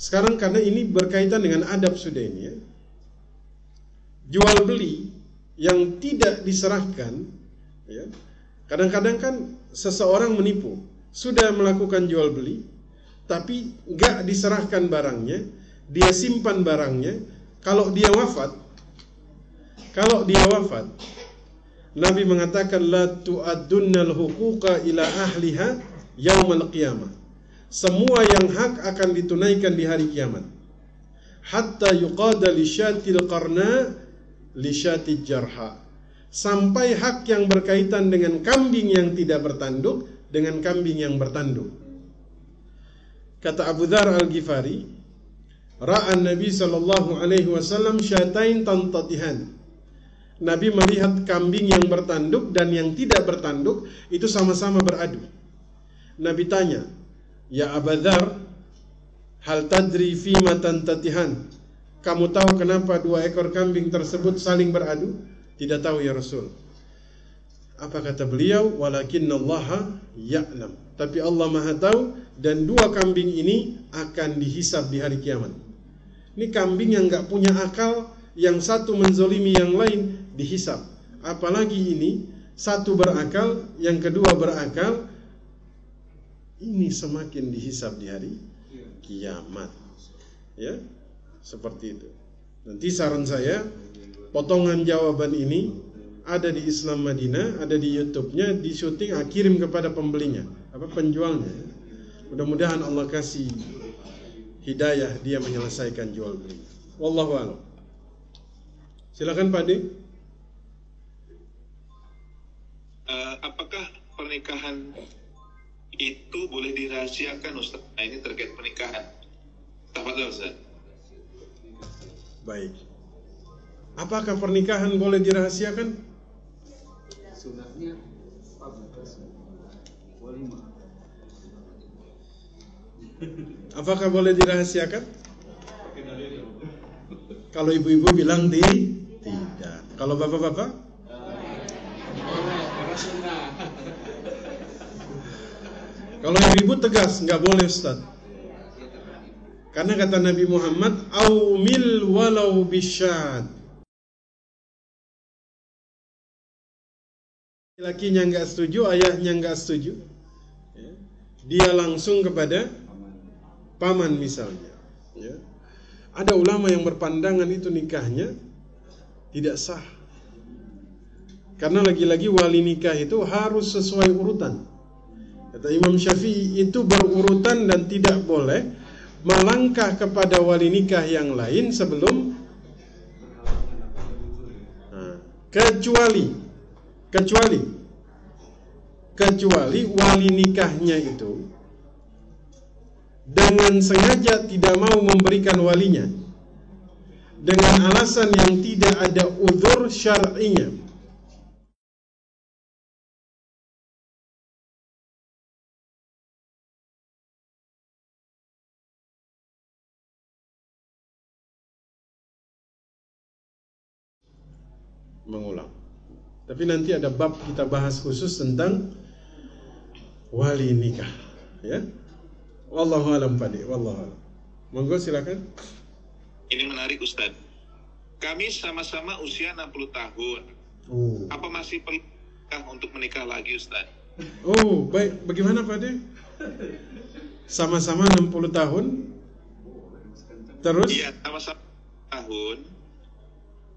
Sekarang karena ini berkaitan dengan adab sudah ini ya. Jual beli yang tidak diserahkan ya. Kadang-kadang kan seseorang menipu, sudah melakukan jual beli tapi enggak diserahkan barangnya, dia simpan barangnya. Kalau dia wafat, Nabi mengatakan la tu'addunnal huquqa ila ahliha yaumal qiyamah. Semua yang hak akan ditunaikan di hari kiamat. Hatta yuqada li syatil qarna li syatil jarha. Sampai hak yang berkaitan dengan kambing yang tidak bertanduk dengan kambing yang bertanduk. Kata Abu Dzar Al-Ghifari, ra'a Nabi sallallahu alaihi wasallam syatain tantatihan. Nabi melihat kambing yang bertanduk dan yang tidak bertanduk itu sama-sama beradu. Nabi tanya, "Ya Abu Dzar, hal tadri fima tantatihan?" Kamu tahu kenapa dua ekor kambing tersebut saling beradu? Tidak tahu ya Rasul. Apa kata beliau? Walakinnallaha ya'lam. Tapi Allah Maha tahu dan dua kambing ini akan dihisab di hari kiamat. Ini kambing yang enggak punya akal, yang satu menzolimi yang lain dihisab. Apalagi ini satu berakal, yang kedua berakal. Ini semakin dihisab di hari kiamat. Ya, seperti itu. Nanti saran saya, potongan jawaban ini ada di Islam Madinah, ada di YouTube-nya, di syuting, kirim kepada pembelinya, penjualnya. Mudah-mudahan Allah kasih hidayah dia menyelesaikan jual beli. Wallahu a'lam. Silakan Pak De. Apakah pernikahan itu boleh dirahasiakan Ustaz? Nah, ini terkait pernikahan. Tafadhol Ustaz. Baik. Apakah pernikahan boleh dirahasiakan? Sunatnya walimah. Apakah boleh dirahasiakan? Kalau ibu-ibu bilang tidak. Kalau bapak-bapak? Kalau ibu-ibu tegas, nggak boleh Ustaz. Karena kata Nabi Muhammad, aumil walau bisyad. Lakinya nggak setuju, ayahnya nggak setuju, dia langsung kepada paman misalnya. Ya. Ada ulama yang berpandangan itu nikahnya tidak sah. Karena lagi-lagi wali nikah itu harus sesuai urutan. Kata Imam Syafi'i itu berurutan dan tidak boleh melangkah kepada wali nikah yang lain sebelum kecuali wali nikahnya itu dengan sengaja tidak mau memberikan walinya dengan alasan yang tidak ada udzur syar'inya. Mengulang. Tapi nanti ada bab kita bahas khusus tentang wali nikah, ya. Wallahu a'lam Pak. Wallahu a'lam. Monggo silakan. Ini menarik Ustaz. Kami sama-sama usia 60 tahun. Apa masih perlu untuk menikah lagi Ustaz? Oh, baik. Bagaimana Pak De? Sama-sama 60 tahun. Terus? Iya, sama-sama tahun.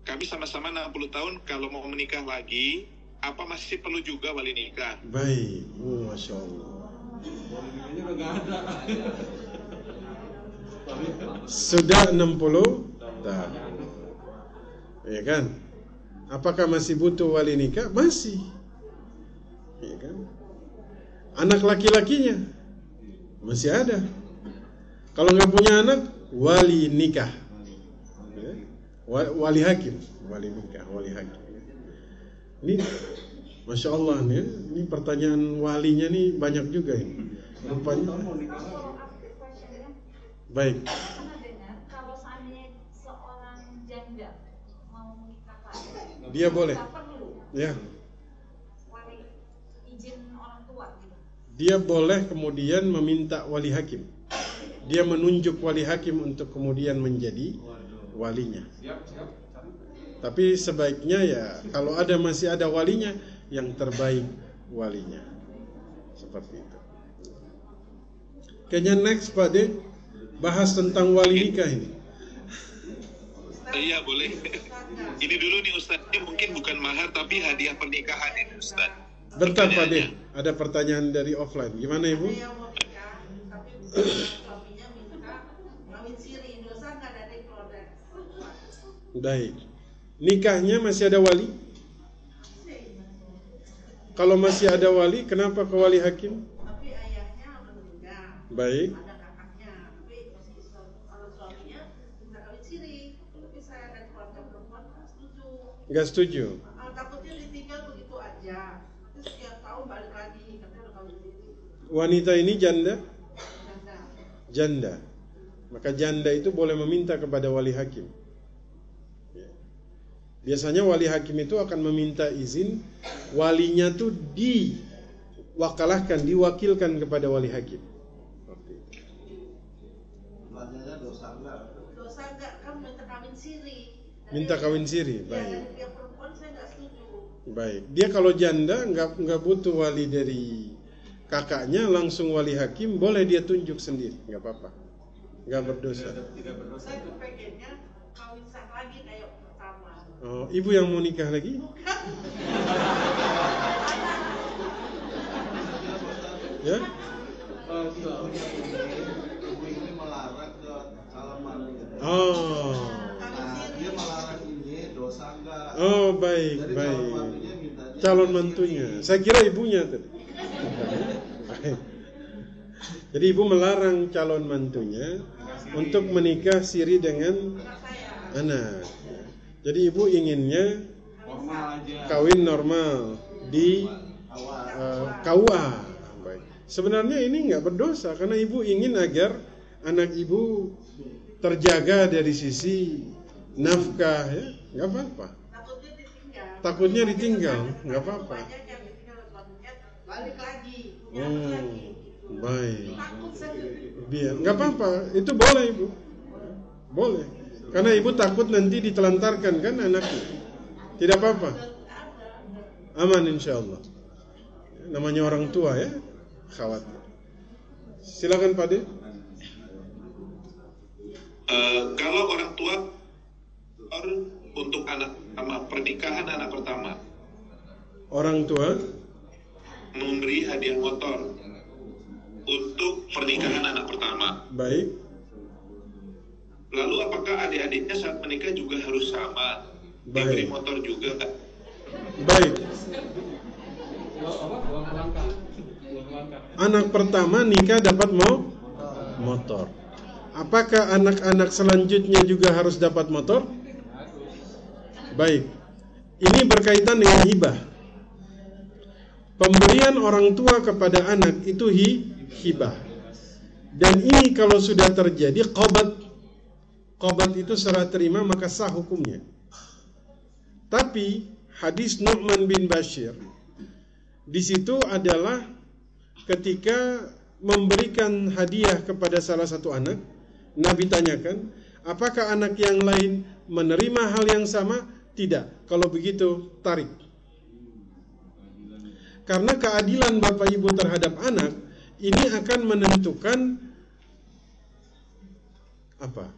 Kami sama-sama 60 tahun. Kalau mau menikah lagi, apa masih perlu juga wali nikah? Baik. Masya Allah. Sudah 60 tahun, ya kan? Apakah masih butuh wali nikah? Masih, ya kan? Anak laki-lakinya masih ada. Kalau nggak punya anak, wali nikah, ya? Wali hakim, wali nikah, wali hakim. Ini, masya Allah nih, ini pertanyaan walinya nih banyak juga ini. Rupanya. Baik. Pernah dengar kalau seandainya seorang janda mau menikah lagi, Dia boleh. nggak perlu Ya. wali izin orang tua. dia boleh kemudian meminta wali hakim. Dia menunjuk wali hakim untuk kemudian menjadi walinya. Tapi sebaiknya ya kalau masih ada walinya, yang terbaik walinya. Seperti itu. Kayaknya next Pak De, bahas tentang wali nikah ini. Iya boleh. Ini dulu nih Ustaz, ini mungkin bukan mahar tapi hadiah pernikahan ini Ustaz. Bentar Pak De, ada pertanyaan dari offline. Gimana Ibu? Ada yang mau nikah, tapi suaminya minta kawin siri, dosa nggak dari keluarga? Baik. Nikahnya masih ada wali? Kalau masih ada wali, kenapa ke wali hakim? Tapi ayahnya meninggal. Baik. Ada kakaknya, tapi kalau suaminya minta kawin siri, tapi saya dan keluarga perempuan nggak setuju. Nggak setuju. Takutnya ditinggal begitu aja. Terus setiap tahun balik lagi, katanya udah kawin siri. Wanita ini janda? Janda. Janda. Maka janda itu boleh meminta kepada wali hakim. Ya. Biasanya wali hakim itu akan meminta izin, walinya tuh diwakilkan kepada wali hakim. Dosa enggak, kan minta kawin siri. Minta kawin siri, Ya, baik. dari pihak perempuan saya nggak setuju. Baik. Dia kalau janda nggak butuh wali dari kakaknya, langsung wali hakim, boleh dia tunjuk sendiri, nggak apa-apa, nggak berdosa. Saya tuh pengennya kawin sah lagi kayak pertama. Oh, ibu yang mau nikah lagi? Ya? Ibu ini melarang ke calon mantu. Oh. Nah, dia melarang ini dosa enggak? Oh, baik, Jadi baik. calon mantunya mintanya Calon mantunya. Saya kira ibunya tadi. Baik. Jadi ibu melarang calon mantunya untuk menikah siri dengan anak. Jadi ibu inginnya normal aja. kawin normal di KUA. Baik. Sebenarnya ini nggak berdosa karena ibu ingin agar anak ibu terjaga dari sisi nafkah, ya, nggak apa-apa. Takutnya ditinggal, nggak apa-apa. Banyak yang ditinggal suaminya balik lagi, punya Oh, anak lagi. baik. Takut saya. Biar nggak apa-apa, itu boleh ibu, boleh. Karena ibu takut nanti ditelantarkan kan anaknya. Tidak apa-apa, aman insya Allah. Namanya orang tua ya, khawatir. Silakan Pak De. Kalau orang tua untuk anak pertama, pernikahan anak pertama, Orang tua memberi hadiah motor untuk pernikahan anak pertama. baik. Lalu apakah adik-adiknya saat menikah juga harus sama diberi Baik. motor juga? Baik. Anak pertama nikah dapat motor. Apakah anak-anak selanjutnya juga harus dapat motor? Baik. Ini berkaitan dengan hibah. Pemberian orang tua kepada anak itu hibah. Dan ini kalau sudah terjadi qabat itu serah terima maka sah hukumnya. Tapi hadis Nu'man bin Bashir di situ adalah ketika memberikan hadiah kepada salah satu anak, Nabi tanyakan, apakah anak yang lain menerima hal yang sama? Tidak. Kalau begitu, tarik. Karena keadilan Bapak Ibu terhadap anak ini akan menentukan apa?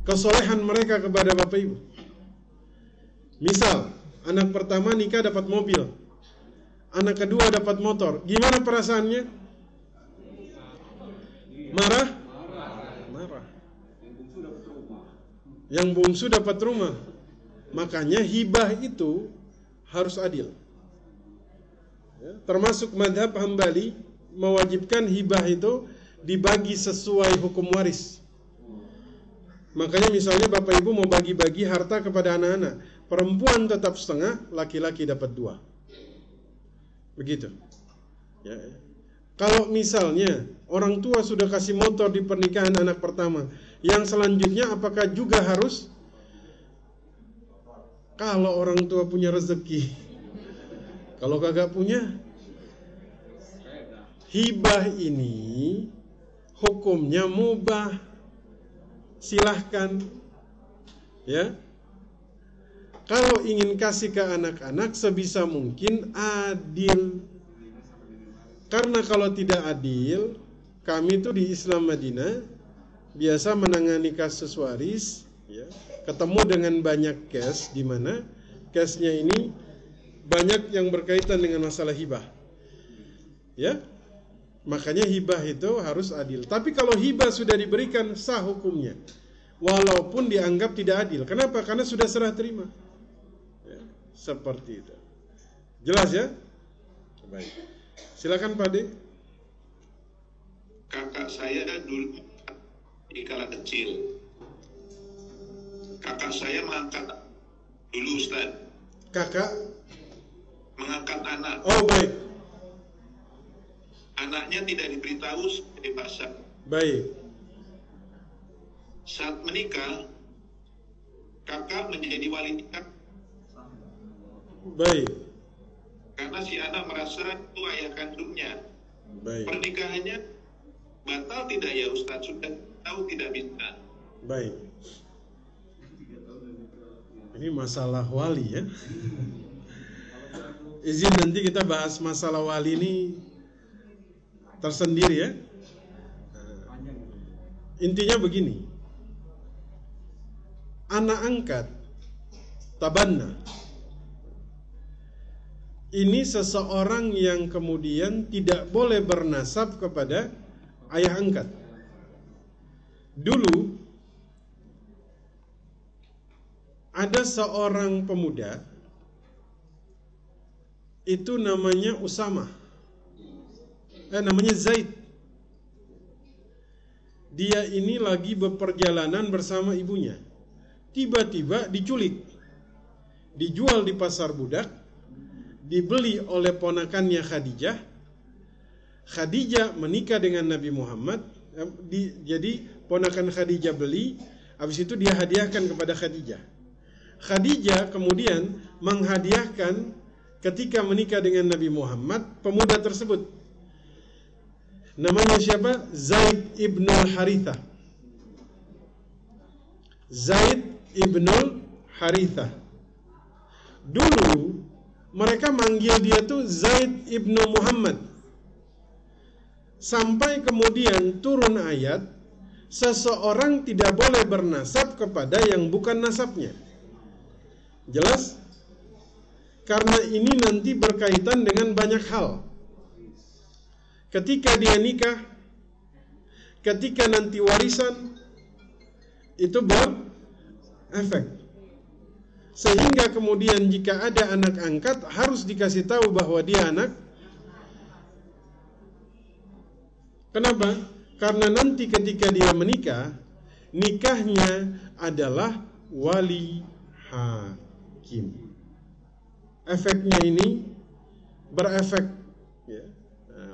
Kesolehan mereka kepada Bapak Ibu. Misal, anak pertama nikah dapat mobil, anak kedua dapat motor. Gimana perasaannya? Marah? Marah. Yang bungsu dapat rumah. Makanya hibah itu harus adil. Ya, termasuk madhab Hambali mewajibkan hibah itu dibagi sesuai hukum waris. Makanya misalnya Bapak Ibu mau bagi-bagi harta kepada anak-anak, perempuan tetap setengah, laki-laki dapat 2. Begitu. Ya. Kalau misalnya orang tua sudah kasih motor di pernikahan anak pertama, yang selanjutnya apakah juga harus? Kalau orang tua punya rezeki, kalau kagak punya, hibah ini hukumnya mubah, silahkan, ya. Kalau ingin kasih ke anak-anak sebisa mungkin adil. Karena kalau tidak adil, kami itu di Islam Madinah biasa menangani kasus waris, ya, ketemu dengan banyak case di mana case-nya ini banyak yang berkaitan dengan masalah hibah. Ya. Makanya hibah itu harus adil. Tapi kalau hibah sudah diberikan, sah hukumnya. Walaupun dianggap tidak adil. Kenapa? Karena sudah serah terima. Ya, seperti itu. Jelas ya? Baik. Silakan Pak De. Kakak saya dulu di kala kecil. Kakak saya mengangkat dulu Ustaz. Kakak Mengangkat anak. Oh baik. Anaknya tidak diberitahu sebagai basah. Baik. Saat menikah, kakak menjadi wali nikah Baik. karena si anak merasa itu ayah kandungnya. Baik. Pernikahannya batal tidak ya Ustaz? Sudah tahu tidak bisa. Baik. Ini masalah wali ya. Izin nanti kita bahas masalah wali ini tersendiri ya. Intinya begini. Anak angkat tabanna ini seseorang yang kemudian tidak boleh bernasab kepada ayah angkat. Dulu ada seorang pemuda itu namanya Usama. Namanya Zaid. Dia ini lagi berperjalanan bersama ibunya. Tiba-tiba diculik. Dijual di pasar budak. Dibeli oleh ponakannya Khadijah. Khadijah menikah dengan Nabi Muhammad. Jadi ponakan Khadijah beli. Habis itu dia hadiahkan kepada Khadijah. Khadijah kemudian menghadiahkan ketika menikah dengan Nabi Muhammad pemuda tersebut. Namanya siapa? Zaid ibnul Harithah. Zaid ibnul Harithah. Dulu mereka manggil dia tuh Zaid ibnu Muhammad. Sampai kemudian turun ayat, seseorang tidak boleh bernasab kepada yang bukan nasabnya. Jelas? Karena ini nanti berkaitan dengan banyak hal. Ketika dia nikah, ketika nanti warisan, itu berefek. Sehingga kemudian jika ada anak angkat, harus dikasih tahu bahwa dia anak. Kenapa? Karena nanti ketika dia menikah, nikahnya adalah wali hakim. Efeknya ini berefek. Ya.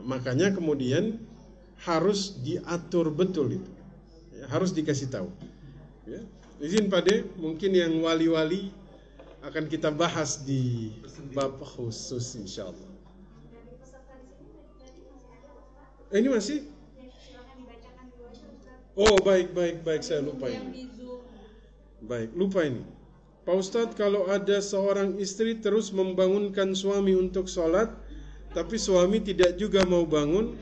Makanya kemudian harus diatur betul itu, ya, harus dikasih tahu. Ya. Izin Pak De, mungkin yang wali-wali akan kita bahas di bab khusus insyaallah. Ini masih? Oh baik saya lupa ini. Baik, lupa ini. Pak Ustadz, kalau ada seorang istri terus membangunkan suami untuk sholat, tapi suami tidak juga mau bangun,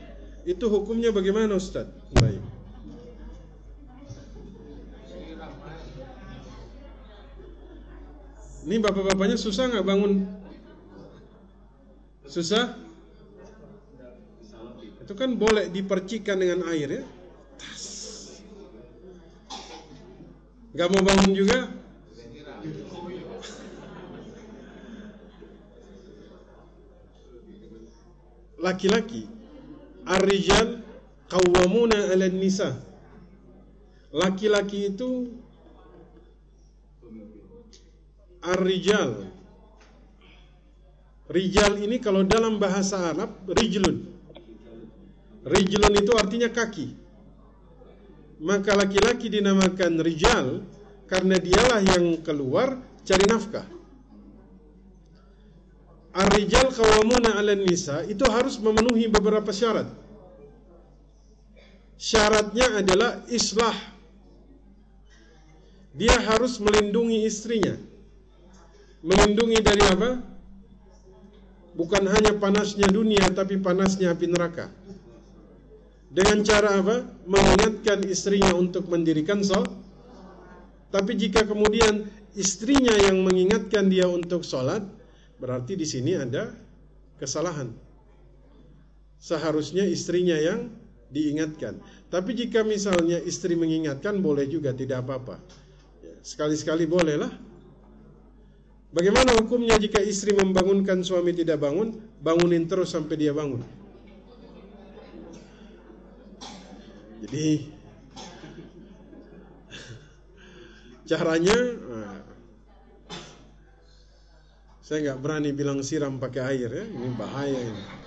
itu hukumnya bagaimana Ustadz? Baik. Ini bapak-bapaknya susah nggak bangun? Susah? Itu kan boleh dipercikkan dengan air ya. Nggak mau bangun juga? Laki-laki, ar-rijal qawwamuna 'alan nisa. Laki-laki itu ar-rijal. Rijal ini kalau dalam bahasa Arab rijlun. Rijlun itu artinya kaki. Maka laki-laki dinamakan rijal karena dialah yang keluar cari nafkah. Ar-rijal qawwamuna 'alan nisa itu harus memenuhi beberapa syarat. syaratnya adalah islah. Dia harus melindungi istrinya. Melindungi dari apa? Bukan hanya panasnya dunia, tapi panasnya api neraka. Dengan cara apa? Mengingatkan istrinya untuk mendirikan sholat. Tapi jika kemudian istrinya yang mengingatkan dia untuk sholat, berarti di sini ada kesalahan. Seharusnya istrinya yang diingatkan. Tapi jika misalnya istri mengingatkan, boleh juga, tidak apa-apa. Sekali-sekali bolehlah. Bagaimana hukumnya jika istri membangunkan suami tidak bangun? Bangunin terus sampai dia bangun. Jadi caranya, saya nggak berani bilang siram pakai air ya, ini bahaya ini.